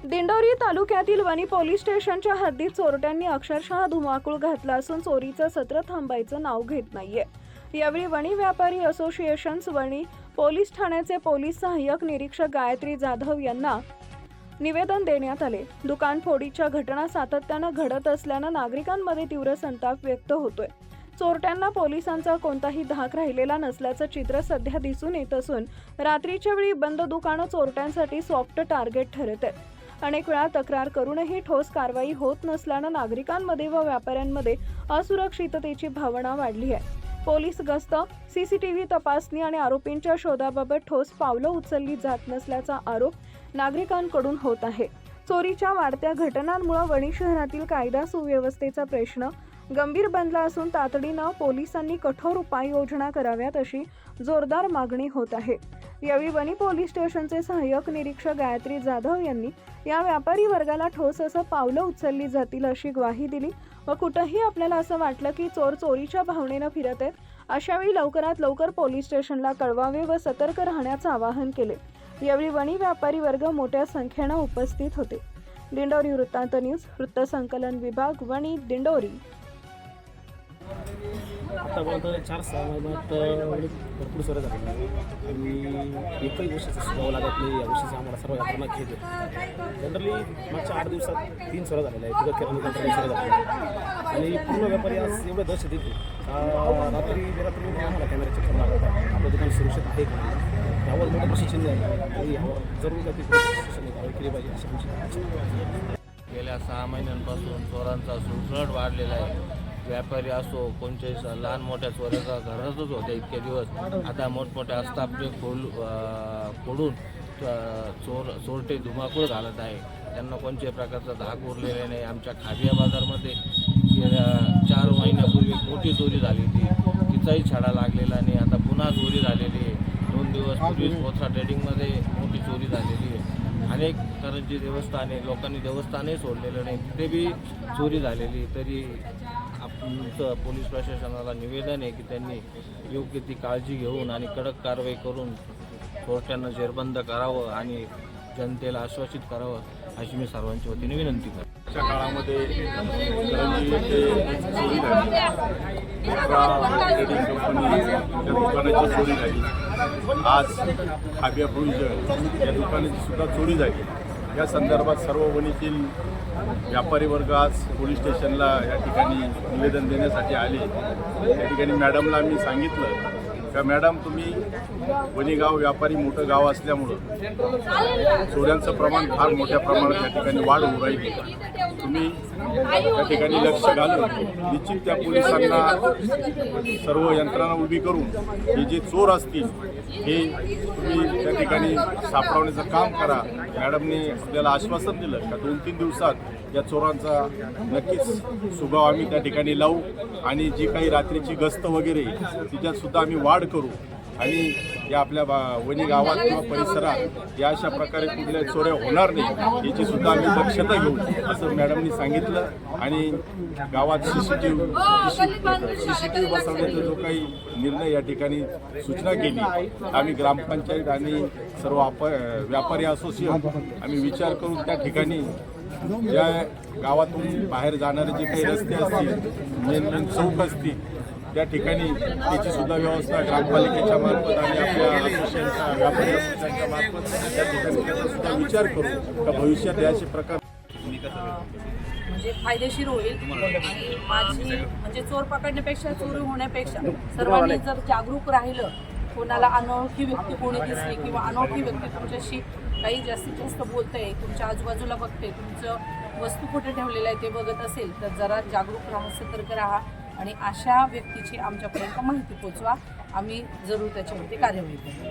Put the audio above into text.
दिंडोरी तालुक्यातील वणी पोलीस स्टेशनच्या हद्दीत चोरट्यांनी अक्षरशः धुमाकूळ घातला असून चोरीचं सत्र थांबायचं नाव घेत नाहीये। यावेळी वणी व्यापारी असोसिएशन्स वणी पोलीस ठाण्याचे पोलीस सहाय्यक निरीक्षक गायत्री जाधव यांना निवेदन देण्यात आले। दुकान फोडीच्या घटना सातत्यानं घडत असल्यानं नागरिकांमध्ये तीव्र संताप व्यक्त होतोय। चोरट्यांना पोलिसांचा कोणताही धाक राहिलेला नसल्याचं चित्र सध्या दिसून येत असून रात्रीच्या वेळी बंद दुकानं चोरट्यांसाठी सॉफ्ट टार्गेट ठरत आहेत। अनेक वेळा तक्रार करूनही ठोस कारवाई होत नसल्यानं नागरिकांमध्ये व व्यापाऱ्यांमध्ये असुरक्षिततेची भावना वाढली आहे। पोलीस गस्त, सीसीटीव्ही तपासणी आणि आरोपींच्या शोधाबाबत ठोस पावलं उचलली जात नसल्याचा आरोप नागरिकांकडून होत आहे। चोरीच्या वाढत्या घटनांमुळे वणी शहरातील कायदा सुव्यवस्थेचा प्रश्न गंभीर बनला असून तातडीनं पोलिसांनी कठोर उपाययोजना कराव्यात अशी जोरदार मागणी होत आहे। यावेळी वणी पोलीस स्टेशनचे सहाय्यक निरीक्षक गायत्री जाधव यांनी या व्यापारी वर्गाला ठोस असं पावलं उचलली जातील अशी ग्वाही दिली व कुठेही आपल्याला असं वाटलं की चोर चोरीच्या भावनेनं फिरत आहेत, अशावेळी लवकरात लवकर पोलीस स्टेशनला कळवावे व सतर्क राहण्याचं आवाहन केले। यावेळी वणी व्यापारी वर्ग मोठ्या संख्येनं उपस्थित होते। दिंडोरी वृत्तांत न्यूज वृत्तसंकलन विभाग वणी दिंडोरी। आतापर्यंत 4-6 महिन्यात भरपूर सोयी झालेल्या आहेत आणि एकही गोष्टीचा सुधाव लागत नाही। या गोष्टीचा आम्हाला सर्व यातना घेत आहे। जनरली मागच्या 8 दिवसात 3 सोयी झालेल्या आहेत, तिथं किराणा दुकानात सोयी झालेल्या आहेत आणि पूर्ण व्यापारी आज एवढं दहशत येते रात्री बेरात्री आम्हाला कॅमेऱ्याचे ठरवणार होता आपलं दुकान सुरक्षित आहे का नाही, यावर मोठं प्रशिक्षण द्यायला आणि यावर जरूर काही प्रशिक्षण केले पाहिजे अशा गोष्टी। गेल्या 6 महिन्यांपासून चोरांचा सुळसुळाट वाढलेला आहे। व्यापारी असो कोणत्याही लहान मोठ्या चोऱ्याचा घरातच होत्या इतके दिवस, आता मोठमोठ्या आस्थापने फोडून चोरटे धुमाकूळ घालत आहे। त्यांना कोणत्याही प्रकारचा धाक उरलेला नाही। आमच्या खाबिया बाजारमध्ये गेल्या 4 महिन्यापूर्वी मोठी चोरी झाली होती, तिचाही छडा लागलेला नाही। आता पुन्हा चोरी झालेली आहे। 2 दिवस पूर्वी कोथरा ट्रेडिंगमध्ये मोठी चोरी झालेली आहे। अनेक तऱ्हेची देवस्थाने लोकांनी देवस्थानही सोडलेलं नाही, तिथे बी चोरी झालेली। तरी आमचं पोलीस प्रशासनाला निवेदन आहे की त्यांनी योग्य ती काळजी घेऊन आणि कडक कारवाई करून चोरट्यांना जेरबंद करावं आणि जनतेला आश्वासित करावं अशी मी सर्वांच्या वतीने विनंती करतो। च्या काळामध्ये करंजी येथे चोरी झाली, ट्रेडिंग कंपनीच्या दुकानाची चोरी झाली। आज खाबिया प्रोव्हिजन या दुकानाची सुद्धा चोरी झाली। या संदर्भात सर्व वणीतील व्यापारी वर्ग आज पोलीस स्टेशनला या ठिकाणी निवेदन देण्यासाठी आले। या ठिकाणी मॅडमला मी सांगितलं का मॅडम तुम्ही वणीगाव व्यापारी मोठं गाव असल्यामुळं चोऱ्यांचं प्रमाण फार मोठ्या प्रमाणात या ठिकाणी वाढ होऊ राहिली। तुम्ही त्या ठिकाणी लक्ष घालून निश्चित त्या पोलिसांना सर्व यंत्रणा उभी करून हे जे चोर असतील हे तुम्ही त्या ठिकाणी सापडवण्याचं काम करा। मॅडमने आपल्याला आश्वासन दिलं का 2-3 दिवसात या चोरांचा नक्कीच सुगाव आम्ही त्या ठिकाणी लावू आणि जी काही रात्रीची गस्त वगैरे तिच्यात सुद्धा आम्ही वाढ करू आणि या आपल्या वणी गावात किंवा परिसरात या अशा प्रकारे कुठल्या चोऱ्या होणार नाही याची सुद्धा आम्ही दक्षता घेऊ असं मॅडमनी सांगितलं। आणि गावात सीसीटीव्ही बसवण्याचा जो काही निर्णय या ठिकाणी सूचना केली, आम्ही ग्रामपंचायत आणि सर्व व्यापारी असोसिएशन आम्ही विचार करून त्या ठिकाणी ज्या गावातून बाहेर जाणारे जे काही रस्ते असतील, मेन चौक असतील, त्या ठिकाणी त्याची सुद्धा व्यवस्था ग्रामपालिकेच्या मार्फत आणि आपल्या असोसिएशनच्या व्यापारी असोसिएशनच्या मार्फत त्या ठिकाणी त्याचा सुद्धा विचार करू का भविष्यात याचे प्रकार म्हणजे फायदेशीर होईल आणि माझी म्हणजे चोर पकडण्यापेक्षा चोरी होण्यापेक्षा सर्वांनी जर जागरूक राहिलं, कोणाला अनोळखी व्यक्ती कोणी दिसली किंवा अनोळखी व्यक्ती तुमच्याशी काही जास्तीत जास्त बोलतंय, तुमच्या आजूबाजूला बघते, तुमचं वस्तू कुठे ठेवलेलं आहे ते बघत असेल तर जरा जागरूक राहा, सतर्क राहा आणि अशा व्यक्तीची आमच्यापर्यंत माहिती पोचवा। आम्ही जरूर त्याच्यावरती कार्यवाही करू।